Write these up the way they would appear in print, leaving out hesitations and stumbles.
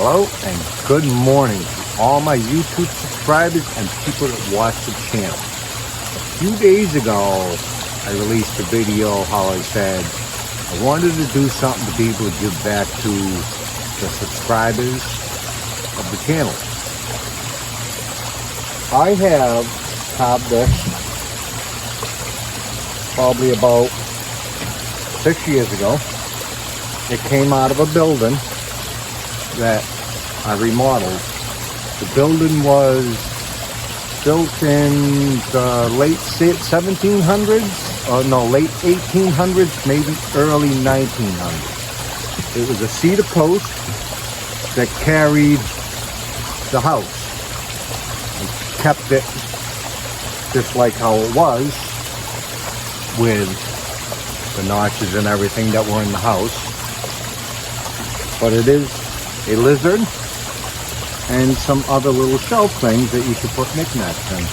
Hello and good morning to all my YouTube subscribers and people that watch the channel. A few days ago, I released a video how I said I wanted to do something to be able to give back to the subscribers of the channel. I have carved this probably about 6 years ago. It came out of a building that I remodeled. The building was built in the late 1700s, late 1800s, maybe early 1900s. It was a cedar post that carried the house and kept it just like how it was, with the notches and everything that were in the house. But it is a lizard and some other little shelf things that you could put knickknacks in.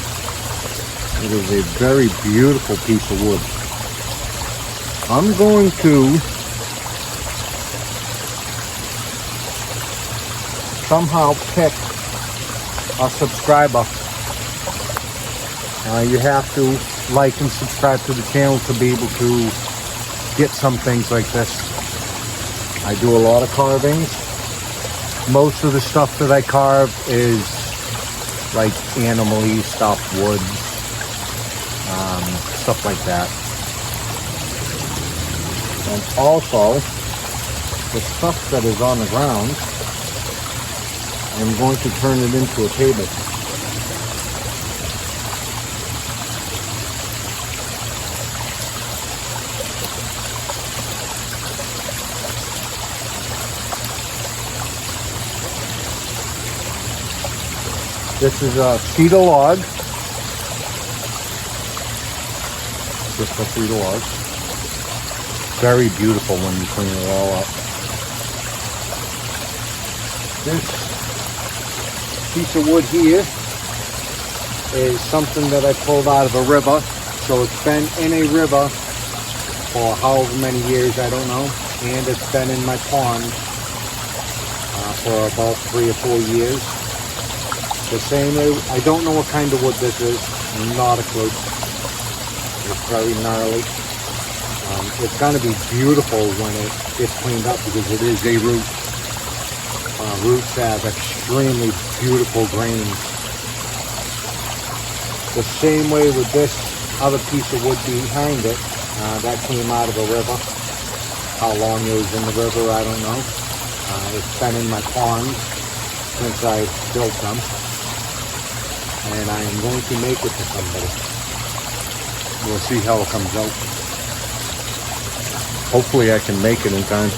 It is a very beautiful piece of wood. I'm going to somehow pick a subscriber. You have to like and subscribe to the channel to be able to get some things like this. I do a lot of carvings. Most of the stuff that I carve is like animal-y stuff, wood, stuff like that. And also, the stuff that is on the ground, I'm going to turn it into a table. This is a cedar log. Just a cedar log. Very beautiful when you clean it all up. This piece of wood here is something that I pulled out of a river. So it's been in a river for however many years, I don't know. And it's been in my pond for about 3 or 4 years. The same way, I don't know what kind of wood this is, not a clue. It's very gnarly. It's going to be beautiful when it gets cleaned up because it is a root. Roots have extremely beautiful grains. The same way with this other piece of wood behind it, that came out of a river. How long it was in the river, I don't know. It's been in my pond since I built them. And I am going to make it to somebody. We'll see how it comes out. Hopefully I can make it in time.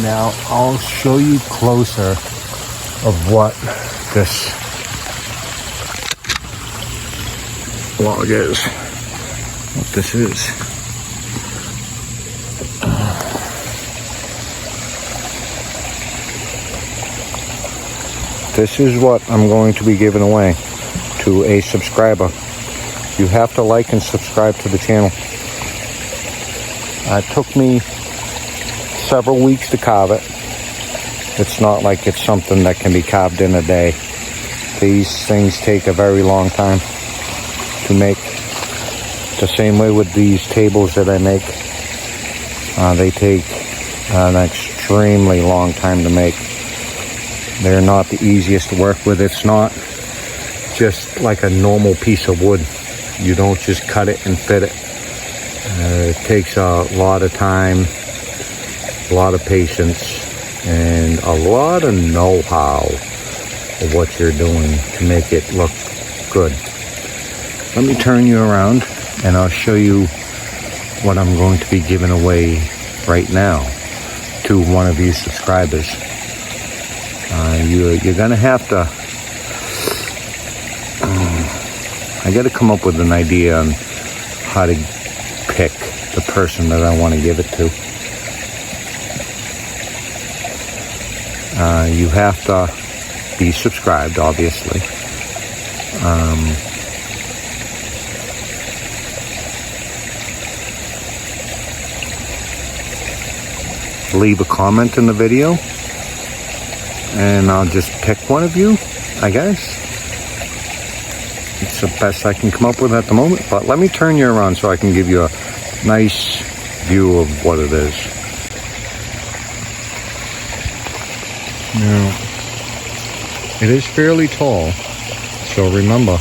Now I'll show you closer of what this log is. What this is. This is what I'm going to be giving away to a subscriber. You have to like and subscribe to the channel. It took me several weeks to carve it. It's not like it's something that can be carved in a day. These things take a very long time to make. The same way with these tables that I make. They take an extremely long time to make. They're not the easiest to work with. It's not just like a normal piece of wood. You don't just cut it and fit it. It takes a lot of time, a lot of patience, and a lot of know-how of what you're doing to make it look good. Let me turn you around and I'll show you what I'm going to be giving away right now to one of you subscribers. You're gonna have to, I gotta come up with an idea on how to pick the person that I want to give it to. You have to be subscribed, obviously. leave a comment in the video, and I'll just pick one of you, I guess. It's the best I can come up with at the moment, but let me turn you around so I can give you a nice view of what it is. Now, it is fairly tall, so remember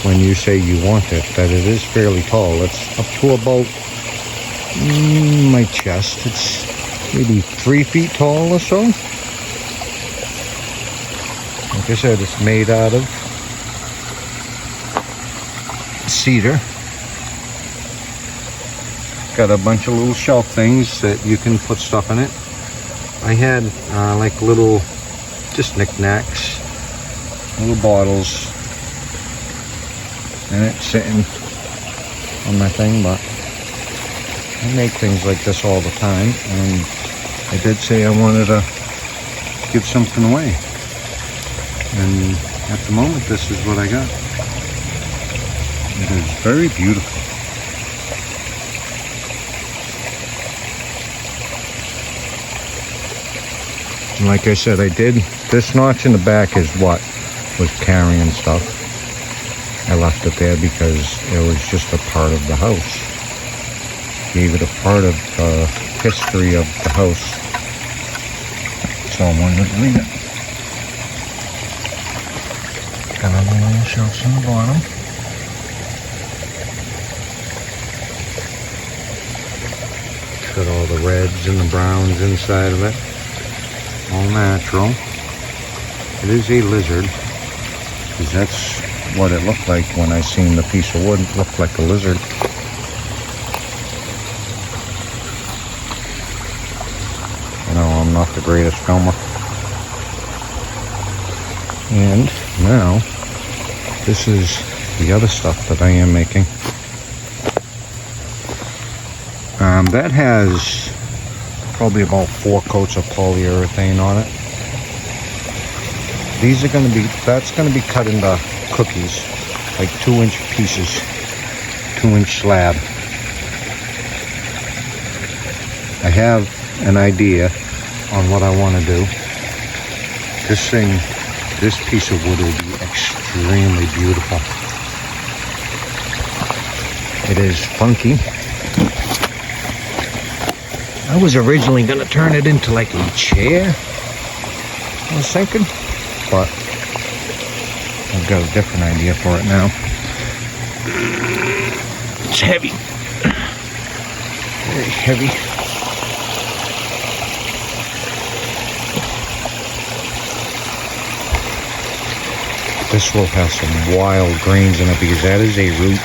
when you say you want it, that it is fairly tall. It's up to about my chest. It's maybe 3 feet tall or so. Like I said, it's made out of cedar. Got a bunch of little shelf things that you can put stuff in it. I had like little, just knickknacks, little bottles, and it's sitting on my thing, but I make things like this all the time, and I did say I wanted to give something away, and at the moment this is what I got. It is very beautiful. And like I said, I did, this notch in the back is what was carrying stuff. I left it there because it was just a part of the house. Gave it a part of the history of the house. So I wanted to leave it. Got a little shelves on the bottom. Got all the reds and the browns inside of it. All natural. It is a lizard, because that's what it looked like when I seen the piece of wood. It looked like a lizard. You know, I'm not the greatest filmer. And now, this is the other stuff that I am making. That has probably about 4 coats of polyurethane on it. These are going to be, that's going to be cut into cookies, like 2-inch pieces, 2-inch slab. I have an idea on what I want to do. This thing, this piece of wood will be extremely beautiful. It is funky. I was originally going to turn it into like a chair, I was thinking, but I've got a different idea for it now. It's heavy, very heavy. This will have some wild greens in it because that is a root.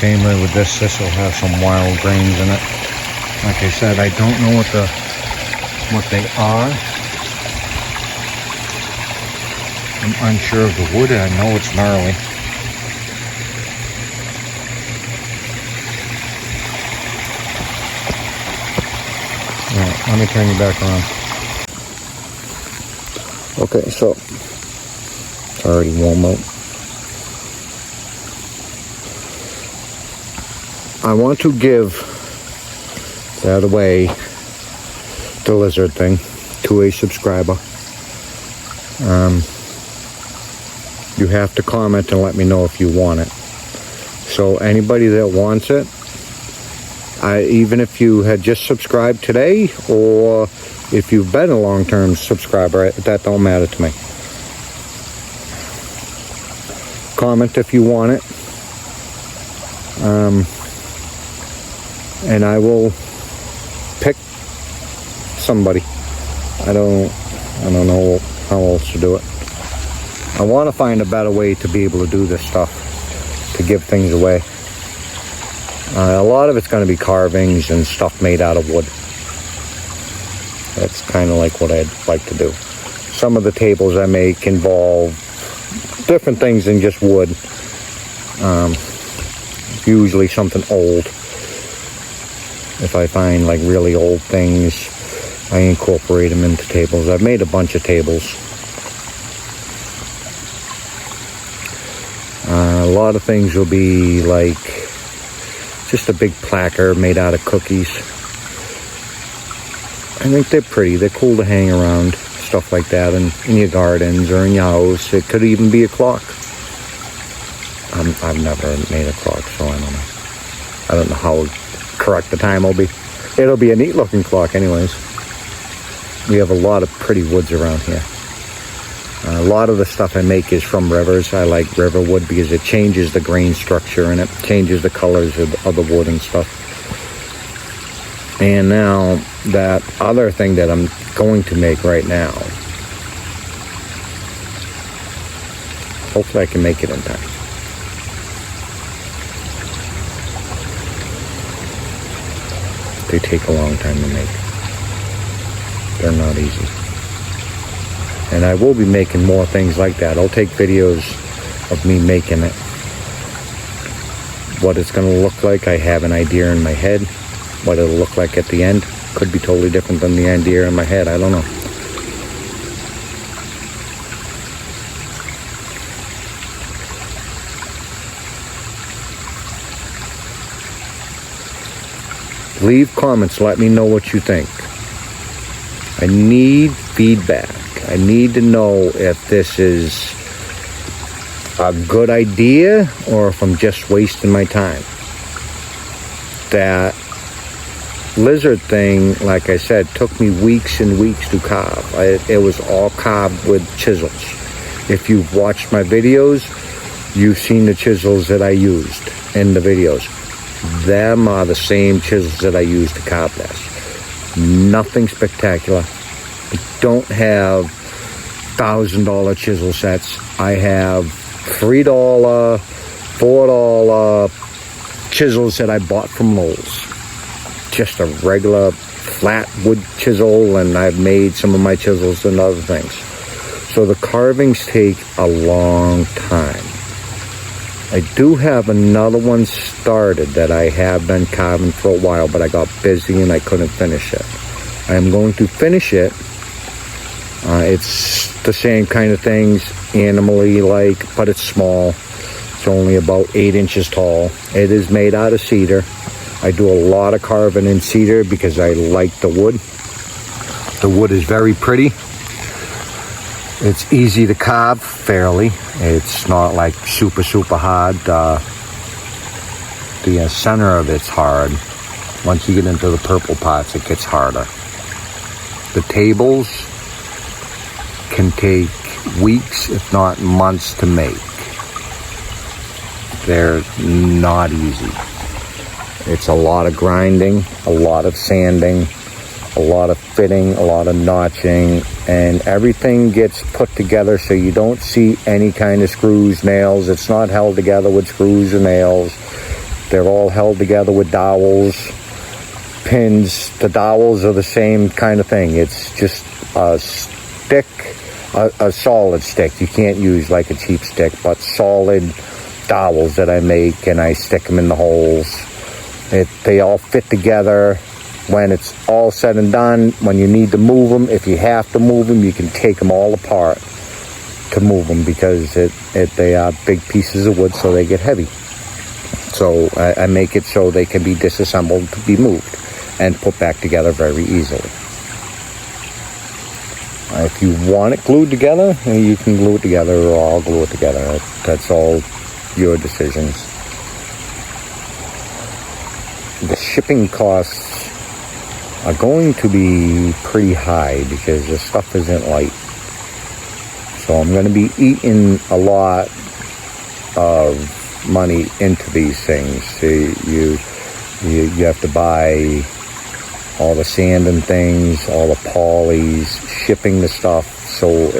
Same way with this will have some wild grains in it. Like I said, I don't know what they are. I'm unsure of the wood. I know it's gnarly. Alright, let me turn you back around. Okay, so it's already warm out. I want to give that away, the lizard thing, to a subscriber. You have to comment and let me know if you want it. So anybody that wants it, even if you had just subscribed today, or if you've been a long-term subscriber, that don't matter to me. Comment if you want it. And I will pick somebody. I don't know how else to do it. I want to find a better way to be able to do this stuff, to give things away. A lot of it's going to be carvings and stuff made out of wood. That's kind of like what I'd like to do. Some of the tables I make involve different things than just wood. Usually something old. If I find like really old things, I incorporate them into tables. I've made a bunch of tables. A lot of things will be like just a big placard made out of cookies. I think they're pretty. They're cool to hang around, stuff like that, in your gardens or in your house. It could even be a clock. I've never made a clock, so I don't know how correct the time will be. It'll be a neat looking clock anyways. We have a lot of pretty woods around here. A lot of the stuff I make is from rivers. I like river wood because it changes the grain structure and it changes the colors of the wood and stuff. And now that other thing that I'm going to make right now, hopefully I can make it in time. They take a long time to make. They're not easy. And I will be making more things like that. I'll take videos of me making it. What it's going to look like, I have an idea in my head. What it'll look like at the end could be totally different than the idea in my head. I don't know. Leave comments. Let me know what you think. I need feedback. I need to know if this is a good idea or if I'm just wasting my time. That lizard thing, like I said, took me weeks and weeks to carve. It was all carved with chisels. If you've watched my videos, you've seen the chisels that I used in the videos. Them are the same chisels that I used to carve this. Nothing spectacular. I don't have $1,000 chisel sets. I have $3, $4 chisels that I bought from Lowe's. Just a regular flat wood chisel, and I've made some of my chisels and other things. So the carvings take a long time. I do have another one started that I have been carving for a while, but I got busy and I couldn't finish it. I am going to finish it. It's the same kind of things, animally like, but it's small. It's only about 8 inches tall. It is made out of cedar. I do a lot of carving in cedar because I like the wood. The wood is very pretty. It's easy to carve, fairly. It's not like super hard. The center of it's hard. Once you get into the purple parts, it gets harder. The tables can take weeks, if not months, to make. They're not easy. It's a lot of grinding, a lot of sanding, a lot of fitting, a lot of notching, and everything gets put together so you don't see any kind of screws, nails. It's not held together with screws or nails. They're all held together with dowels, pins. The dowels are the same kind of thing. It's just a stick, a solid stick. You can't use like a cheap stick, but solid dowels that I make, and I stick them in the holes. They all fit together. When it's all said and done, when you need to move them, if you have to move them, you can take them all apart to move them, because they are big pieces of wood, so they get heavy. So I make it so they can be disassembled to be moved and put back together very easily. If you want it glued together, you can glue it together, or I'll glue it together. That's all your decisions. The shipping costs are going to be pretty high because the stuff isn't light. So I'm going to be eating a lot of money into these things. So you have to buy all the sand and things, all the polys, shipping the stuff. So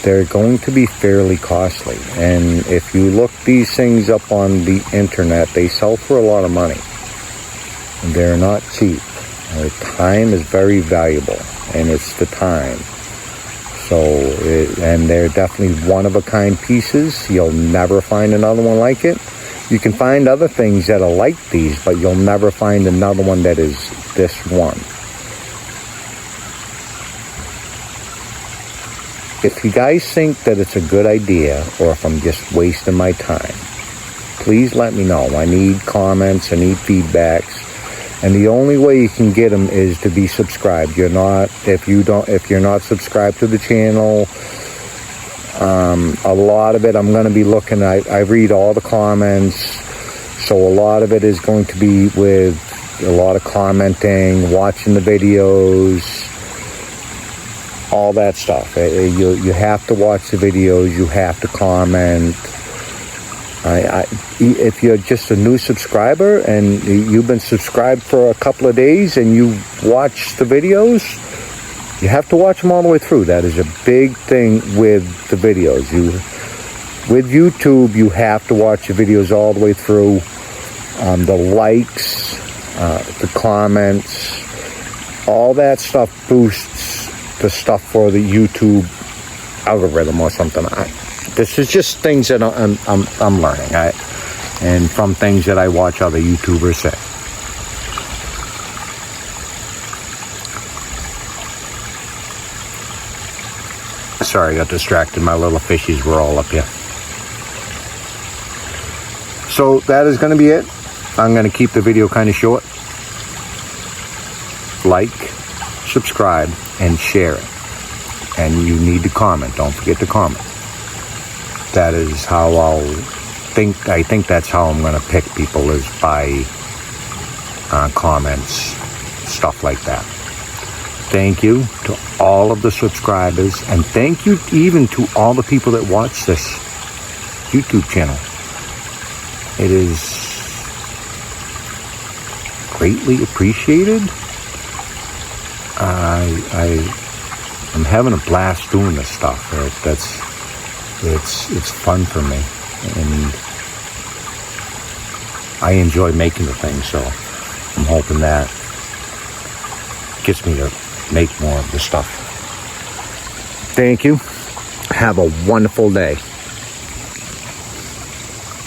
they're going to be fairly costly. And if you look these things up on the internet, they sell for a lot of money. They're not cheap. Time is very valuable, and it's the time. So, and they're definitely one-of-a-kind pieces. You'll never find another one like it. You can find other things that are like these, but you'll never find another one that is this one. If you guys think that it's a good idea, or if I'm just wasting my time, please let me know. I need comments, I need feedbacks. And the only way you can get them is to be subscribed. If you're not subscribed to the channel, a lot of it I'm going to be looking at. I read all the comments, so a lot of it is going to be with a lot of commenting, watching the videos, all that stuff. You have to watch the videos, you have to comment. If you're just a new subscriber and you've been subscribed for a couple of days and you watch the videos, you have to watch them all the way through. That is a big thing with the videos. With YouTube, you have to watch the videos all the way through. The likes, the comments, all that stuff boosts the stuff for the YouTube algorithm or something. This is just things that I'm learning, and from things that I watch other YouTubers say. Sorry, I got distracted. My little fishies were all up here. So that is going to be it. I'm going to keep the video kind of short. Like, subscribe, and share it. And you need to comment. Don't forget to comment. That is how I think that's how I'm going to pick people, is by comments, stuff like that. Thank you to all of the subscribers, and thank you even to all the people that watch this YouTube channel. It is greatly appreciated. I'm having a blast doing this stuff. It's fun for me, and I enjoy making the thing, so I'm hoping that gets me to make more of the stuff. Thank you. Have a wonderful day.